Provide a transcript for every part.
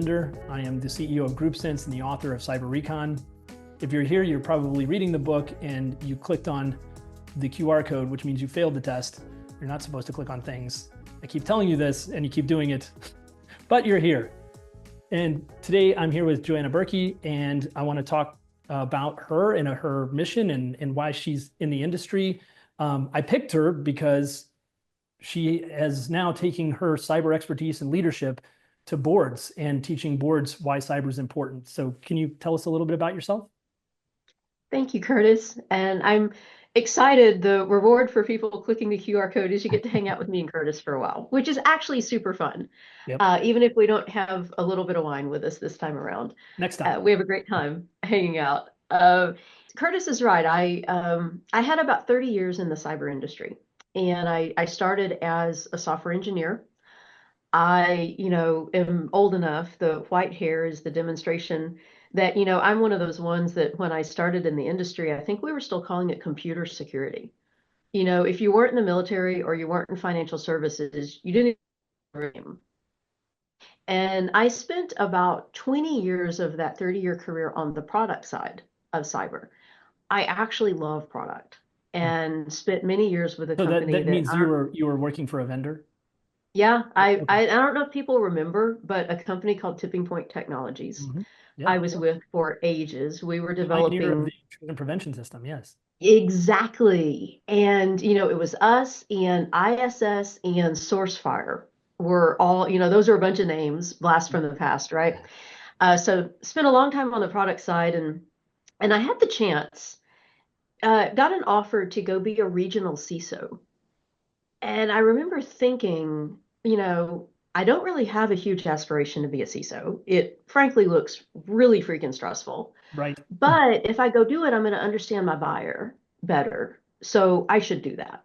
Binder. I am the CEO of GroupSense and the author of Cyber Recon. If you're here, you're probably reading the book and you clicked on the QR code, which means you failed the test. You're not supposed to click on things. I keep telling you this and you keep doing it, but you're here. And today I'm here with Joanna Burkey, and I want to talk about her and her mission and why she's in the industry. I picked her because she is now taking her cyber expertise and leadership to boards and teaching boards why cyber is important. So can you tell us a little bit about yourself? Thank you, Curtis. And I'm excited. The reward for people clicking the QR code is you get to hang out with me and Curtis for a while, which is actually super fun. Yep. Even if we don't have a little bit of wine with us this time around. Next time. We have a great time hanging out. Curtis is right. I had about 30 years in the cyber industry, and I started as a software engineer. I, am old enough. The white hair is the demonstration that, I'm one of those ones that when I started in the industry, I think we were still calling it computer security. If you weren't in the military or you weren't in financial services, you didn't even. And I spent about 20 years of that 30-year career on the product side of cyber. I actually love product and spent many years with a So company that means you were working for a vendor? Yeah, Okay. I don't know if people remember, but a company called Tipping Point Technologies, Mm-hmm. Yeah, I of was course. with for ages. We were The pioneer of developing the intrusion prevention system, yes. exactly. And, it was us and ISS and SourceFire were all, those are a bunch of names, blast from the past, right? So spent a long time on the product side, and I had the chance, got an offer to go be a regional CISO. And I remember thinking, I don't really have a huge aspiration to be a CISO. It frankly looks really freaking stressful. Right. But if I go do it, I'm going to understand my buyer better. So I should do that.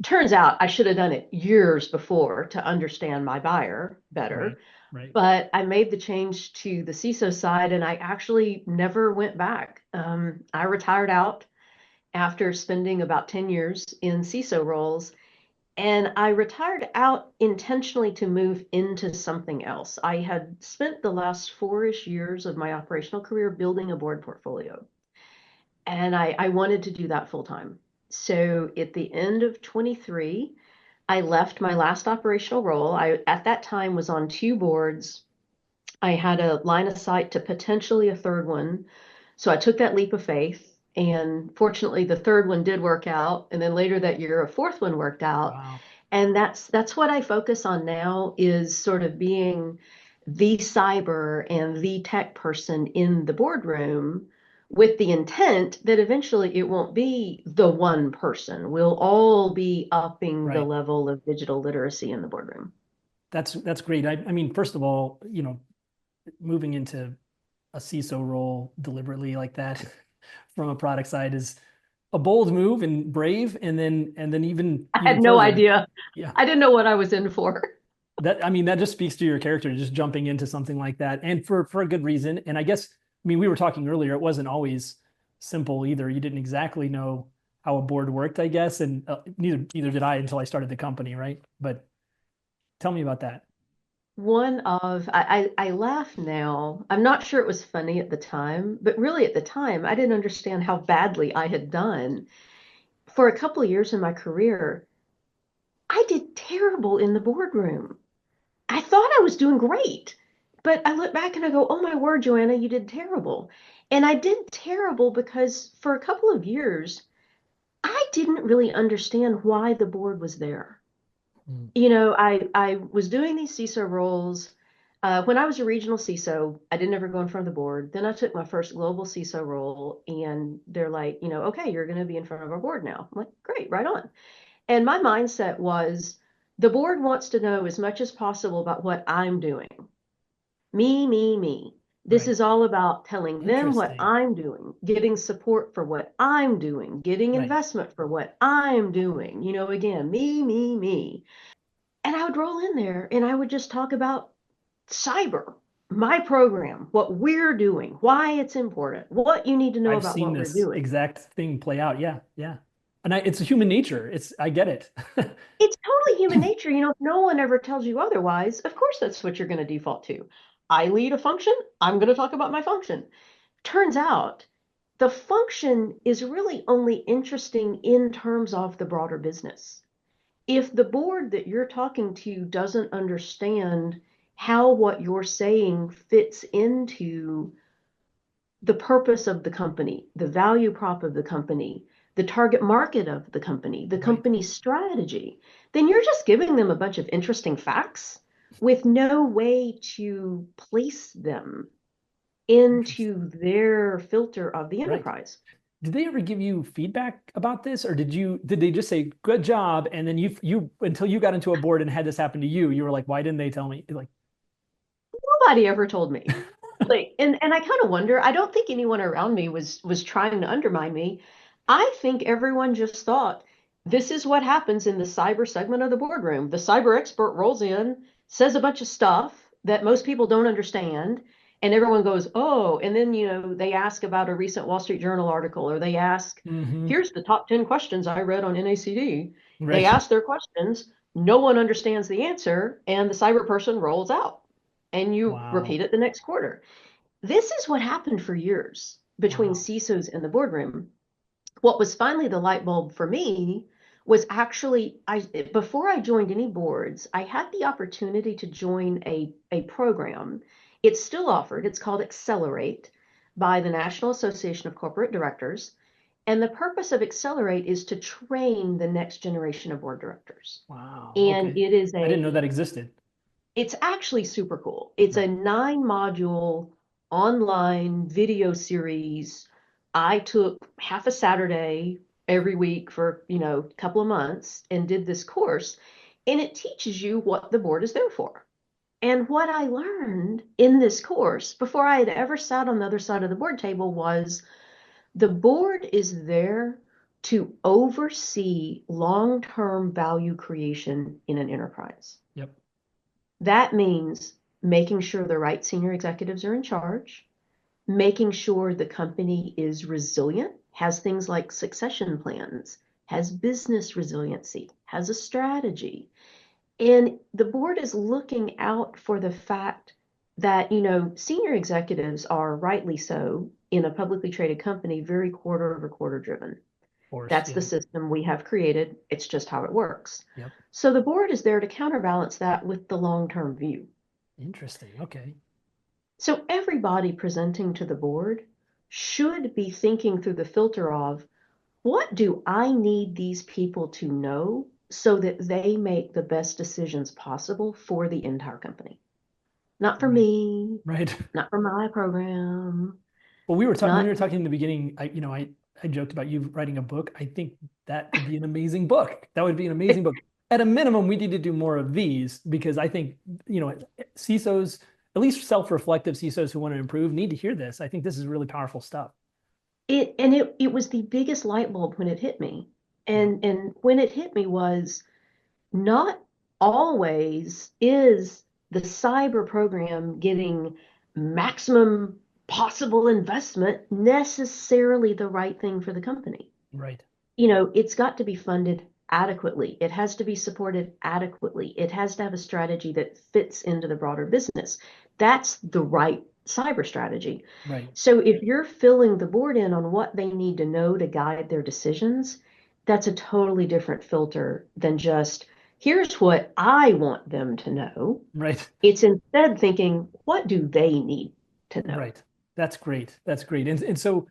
Turns out I should have done it years before to understand my buyer Right. better. Right. But I made the change to the CISO side and I actually never went back. I retired out after spending about 10 years in CISO roles, and I retired out intentionally to move into something else. I had spent the last 4-ish years of my operational career building a board portfolio, and I wanted to do that full time. So at the end of 23, I left my last operational role. I, at that time, was on 2 boards. I had a line of sight to potentially a third one. So I took that leap of faith. And fortunately, the third one did work out. And then later that year, a fourth one worked out. Wow. And that's what I focus on now, is sort of being the cyber and the tech person in the boardroom, with the intent that eventually it won't be the one person. We'll all be upping the Right. level of digital literacy in the boardroom. That's great. I mean, first of all, moving into a CISO role deliberately like that from a product side is a bold move and brave, and then I even had no further. idea. Yeah. I didn't know what I was in for. That just speaks to your character, just jumping into something like that, and for a good reason. And I guess, I mean, we were talking earlier, it wasn't always simple either. You didn't exactly know how a board worked, I guess, and neither did I until I started the company, right? But tell me about that. I laugh now. I'm not sure it was funny at the time, but really at the time, I didn't understand how badly I had done. For a couple of years in my career, I did terrible in the boardroom. I thought I was doing great, but I look back and I go, oh my word, Joanna, you did terrible. And I did terrible because for a couple of years, I didn't really understand why the board was there. Mm. I was doing these CISO roles. When I was a regional CISO, I didn't ever go in front of the board. Then I took my first global CISO role, and they're like, okay, you're going to be in front of our board now. I'm like, great, right on. And my mindset was, the board wants to know as much as possible about what I'm doing. Me, me, me. This Right. is all about telling them what Interesting. I'm doing, getting support for what I'm doing, getting Right. investment for what I'm doing. Again, me, me, me. And I would roll in there and I would just talk about cyber, my program, what we're doing, why it's important, what you need to know I've about seen what we're this doing. exact thing play out. Yeah. Yeah. And it's human nature. I get it. It's totally human nature. If no one ever tells you otherwise, of course that's what you're going to default to. I lead a function, I'm going to talk about my function. Turns out the function is really only interesting in terms of the broader business. If the board that you're talking to doesn't understand how what you're saying fits into the purpose of the company, the value prop of the company, the target market of the company, the Right. company's strategy, then you're just giving them a bunch of interesting facts with no way to place them Interesting. into their filter of the Right. enterprise. Did they ever give you feedback about this, or did they just say good job, and then you until you got into a board and had this happen to you, you were like, why didn't they tell me? Like, Nobody ever told me. Like, and I kind of wonder, I don't think anyone around me was trying to undermine me. I think everyone just thought this is what happens in the cyber segment of the boardroom. The cyber expert rolls in, says a bunch of stuff that most people don't understand, and everyone goes, "Oh," and then, they ask about a recent Wall Street Journal article, or they ask, mm-hmm. "Here's the top 10 questions I read on NACD." They Right. ask their questions, no one understands the answer, and the cyber person rolls out, and you Wow. repeat it the next quarter. This is what happened for years between Wow. CISOs and the boardroom. What was finally the light bulb for me was actually, before I joined any boards, I had the opportunity to join a program. It's still offered. It's called Accelerate by the National Association of Corporate Directors. And the purpose of Accelerate is to train the next generation of board directors. Wow. And Okay. I didn't know that existed. it's actually super cool. It's a Right. 9 module online video series. I took half a Saturday every week for, a couple of months and did this course, and it teaches you what the board is there for. And what I learned in this course before I had ever sat on the other side of the board table was the board is there to oversee long-term value creation in an enterprise. Yep. That means making sure the right senior executives are in charge, making sure the company is resilient, has things like succession plans, has business resiliency, has a strategy. And the board is looking out for the fact that, senior executives are rightly so in a publicly traded company, very quarter over quarter driven. Of course. That's the Yeah. system we have created. It's just how it works. Yep. So the board is there to counterbalance that with the long-term view. Interesting. Okay. So everybody presenting to the board should be thinking through the filter of what do I need these people to know so that they make the best decisions possible for the entire company? Not for Right. me, Right. not for my program, Well, we were talking when we not were talking in the beginning. I joked about you writing a book. I think that would be an amazing book. That would be an amazing book. At a minimum, we need to do more of these because I think, CISOs, at least self-reflective CISOs who want to improve, need to hear this. I think this is really powerful stuff. it was the biggest light bulb when it hit me. Yeah. And when it hit me was not always is the cyber program getting maximum possible investment necessarily the right thing for the company. Right. It's got to be funded adequately. It has to be supported adequately. It has to have a strategy that fits into the broader business. That's the right cyber strategy. Right. So if you're filling the board in on what they need to know to guide their decisions, that's a totally different filter than just, here's what I want them to know. Right. It's instead thinking, what do they need to know? Right. That's great. That's great. And so,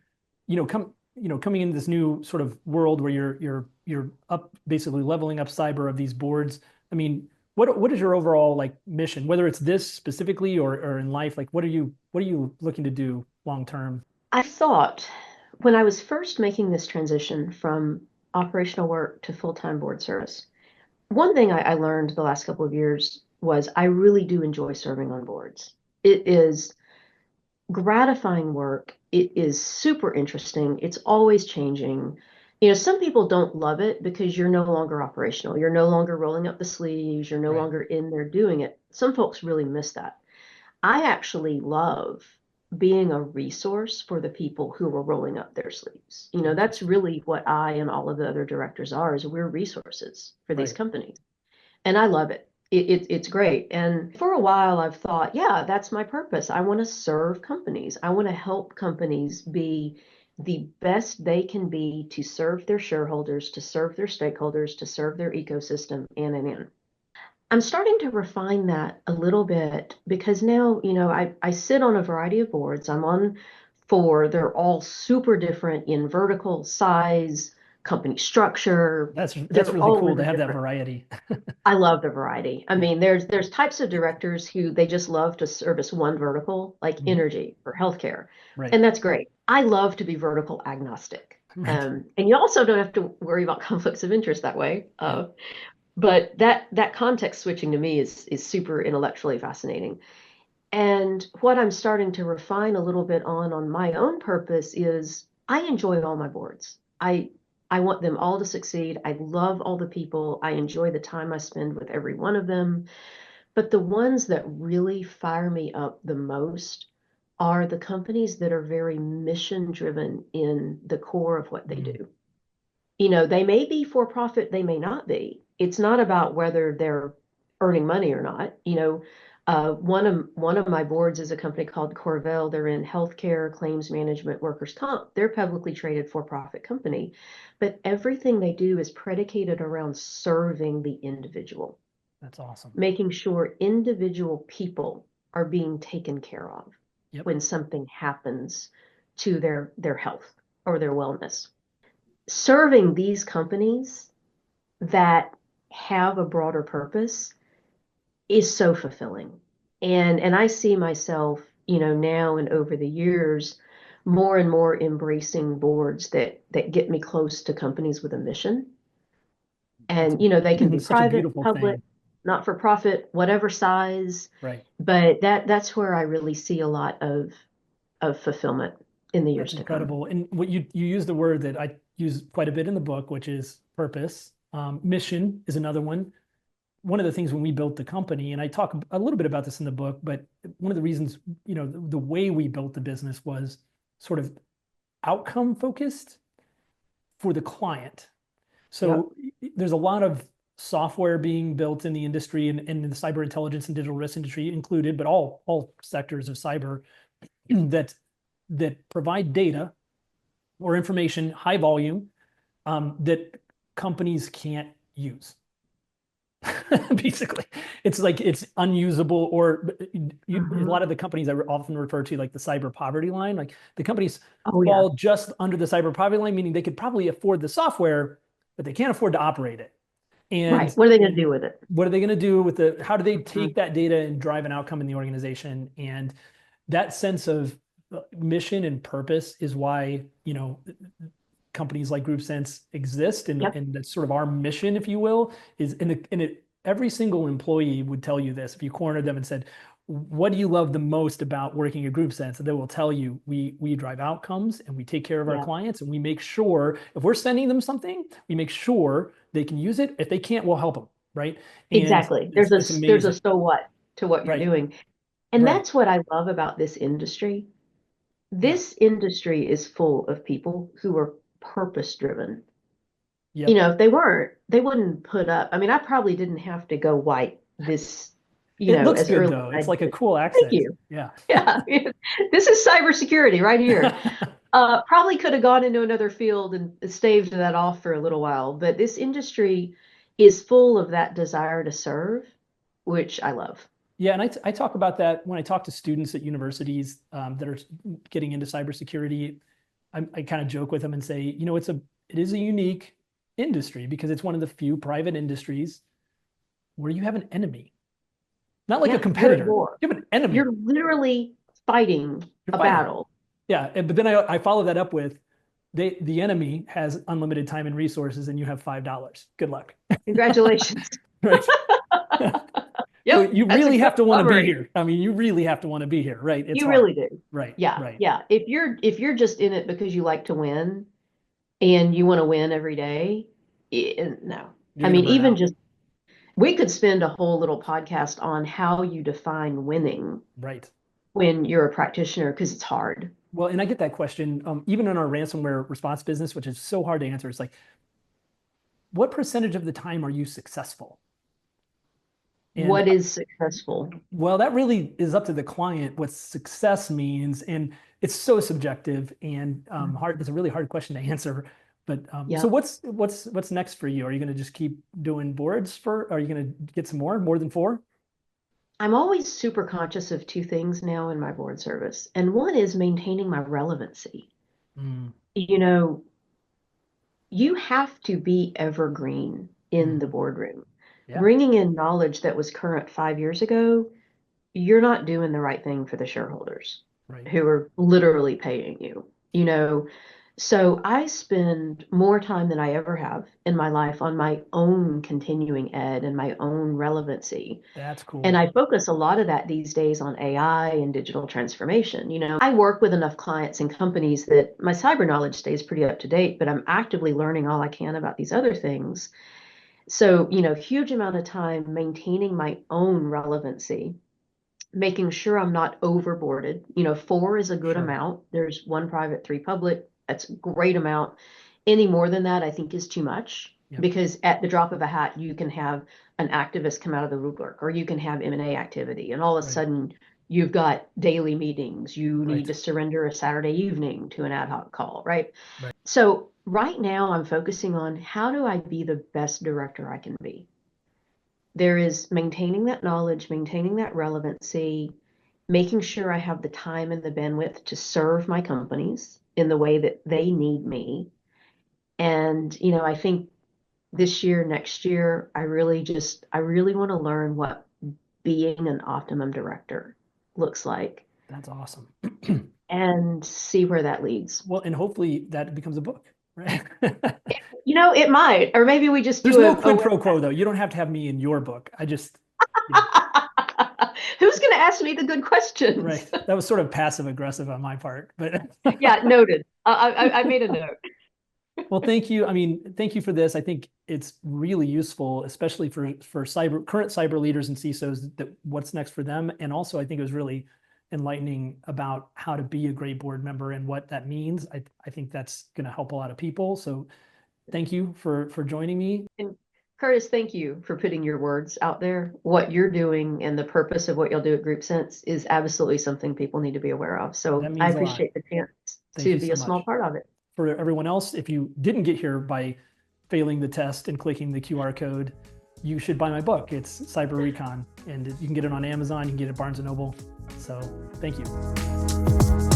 coming into this new sort of world where you're up basically leveling up cyber of these boards. I mean, what is your overall like mission, whether it's this specifically or in life? Like what are you looking to do long term? I thought when I was first making this transition from operational work to full-time board service, one thing I learned the last couple of years was I really do enjoy serving on boards. It is gratifying work. It is super interesting. It's always changing. Some people don't love it because you're no longer operational. You're no longer rolling up the sleeves. You're no Right. longer in there doing it. Some folks really miss that. I actually love being a resource for the people who are rolling up their sleeves. That's Interesting. really what I and all of the other directors are, is we're resources for these Right. companies. And I love it. It's great. And for a while, I've thought, yeah, that's my purpose. I want to serve companies. I want to help companies be the best they can be to serve their shareholders, to serve their stakeholders, to serve their ecosystem, and. I'm starting to refine that a little bit because now, I sit on a variety of boards. I'm on four. They're all super different in vertical size, company structure. That's They're really all cool to really have that different. variety. I love the variety. I Yeah. mean, there's types of directors who they just love to service one vertical, like Mhm. energy or healthcare, Right. and that's great. I love to be vertical agnostic. Right. And you also don't have to worry about conflicts of interest that way. Yeah. But that context switching to me is super intellectually fascinating. And what I'm starting to refine a little bit on my own purpose is I enjoy all my boards. I want them all to succeed. I love all the people. I enjoy the time I spend with every one of them. But the ones that really fire me up the most are the companies that are very mission driven in the core of what they Mhm. do. They may be for profit, they may not be. It's not about whether they're earning money or not. One of my boards is a company called Corvell. They're in healthcare, claims management, workers' comp. They're publicly traded for-profit company, but everything they do is predicated around serving the individual, That's awesome. making sure individual people are being taken care of Yep. when something happens to their health or their wellness. Serving these companies that have a broader purpose is so fulfilling. And I see myself, now and over the years, more and more embracing boards that get me close to companies with a mission. That's And, they can be such a private, beautiful public, thing. not for profit, whatever size. Right. But that's where I really see a lot of fulfillment in the That's years to come. incredible. And what you use the word that I use quite a bit in the book, which is purpose. Mission is another one. One of the things when we built the company, and I talk a little bit about this in the book, but one of the reasons, the way we built the business was sort of outcome focused for the client. Yep. So there's a lot of software being built in the industry and in the cyber intelligence and digital risk industry included, but all sectors of cyber that provide data or information, high volume, that companies can't use. Basically, it's like it's unusable, or a Hmm. lot of the companies I often refer to like the cyber poverty line, like the companies Oh, yeah. fall just under the cyber poverty line, meaning they could probably afford the software, but they can't afford to operate it. Right. And What are they going to do with it? what are they going to do with how do they Mhm. take that data and drive an outcome in the organization? And that sense of mission and purpose is why, companies like GroupSense exist. And, Yep. and that's sort of our mission, if you will, is every single employee would tell you this. If you cornered them and said, what do you love the most about working at GroupSense? And they will tell you, we drive outcomes and we take care of our Yeah. clients and we make sure if we're sending them something, we make sure they can use it. If they can't, we'll help them. Right. And Exactly. it's There's a amazing. so what to what you're Right. doing. And Right. that's what I love about this industry. Yeah. This industry is full of people who are purpose driven. Yep. If they weren't, they wouldn't put up. I mean, I probably didn't have to go white this, It looks as good early though. as I It's like a did. cool Thank accent. you. Yeah. Yeah. This is cybersecurity right here. Probably could have gone into another field and staved that off for a little while, but this industry is full of that desire to serve, which I love. Yeah, and I talk about that when I talk to students at universities that are getting into cybersecurity. I kind of joke with them and say, it is a unique industry because it's one of the few private industries where you have an enemy, not like a Yeah, you're at competitor. war. You have an enemy. You're literally fighting You're a fighting. battle. Yeah, but then I follow that up with the enemy has unlimited time and resources, and you have $5. Good luck. Congratulations. Right. So Yep, you that's a really good have to want to be summary. here. I mean, you really have to want to be here, right? It's You hard. really do. Right, Yeah, right. yeah. If you're just in it because you like to win and you want to win every day, no. You're I gonna mean, burn even out. just we could spend a whole little podcast on how you define winning Right. when you're a practitioner because it's hard. Well, and I get that question even in our ransomware response business, which is so hard to answer. It's like, what percentage of the time are you successful? And What is successful? well, that really is up to the client what success means, and it's so subjective and hard. It's a really hard question to answer. But Yeah. so what's next for you? Are you going to just keep doing boards are you going to get some more than four? I'm always super conscious of two things now in my board service. And one is maintaining my relevancy. Mm, You know, you have to be evergreen in the mhm. boardroom. Yeah, Bringing in knowledge that was current 5 years ago, you're not doing the right thing for the shareholders right. who are literally paying you, you know. So I spend more time than I ever have in my life on my own continuing ed and my own relevancy. That's And cool. I focus a lot of that these days on AI and digital transformation. You know, I work with enough clients and companies that my cyber knowledge stays pretty up to date, but I'm actively learning all I can about these other things. So, huge amount of time maintaining my own relevancy, making sure I'm not overboarded. 4 is a good Sure. amount. There's one private, three public. That's a great amount. Any more than that, I think, is too much Yep. because at the drop of a hat, you can have an activist come out of the woodwork, or you can have M&A activity, and all of a Right. sudden you've got daily meetings. You need Right. to surrender a Saturday evening to an ad hoc call, right? Right. So right now, I'm focusing on how do I be the best director I can be. There is maintaining that knowledge, maintaining that relevancy, making sure I have the time and the bandwidth to serve my companies in the way that they need me. And, I think this year, next year, I really want to learn what being an optimum director looks like That's awesome. and see where that leads. Well, and hopefully that becomes a book, right? It might, or maybe we just There's do no a quid web. pro quo though. You don't have to have me in your book. You know, Who's going to ask me the good questions? right. That was sort of passive aggressive on my part, but Yeah, noted. I made a note. well, thank you. I mean, thank you for this. I think it's really useful, especially for current cyber leaders and CISOs, that what's next for them. And also, I think it was really enlightening about how to be a great board member and what that means. I think that's going to help a lot of people. So thank you for joining me. And Kurtis, thank you for putting your words out there. What you're doing and the purpose of what you'll do at Group Sense is absolutely something people need to be aware of. So That I means a lot. appreciate the chance Thank to you be so a small much. part of it. For everyone else, if you didn't get here by failing the test and clicking the QR code, you should buy my book. It's Cyber Recon, and you can get it on Amazon. You can get it at Barnes & Noble. So thank you.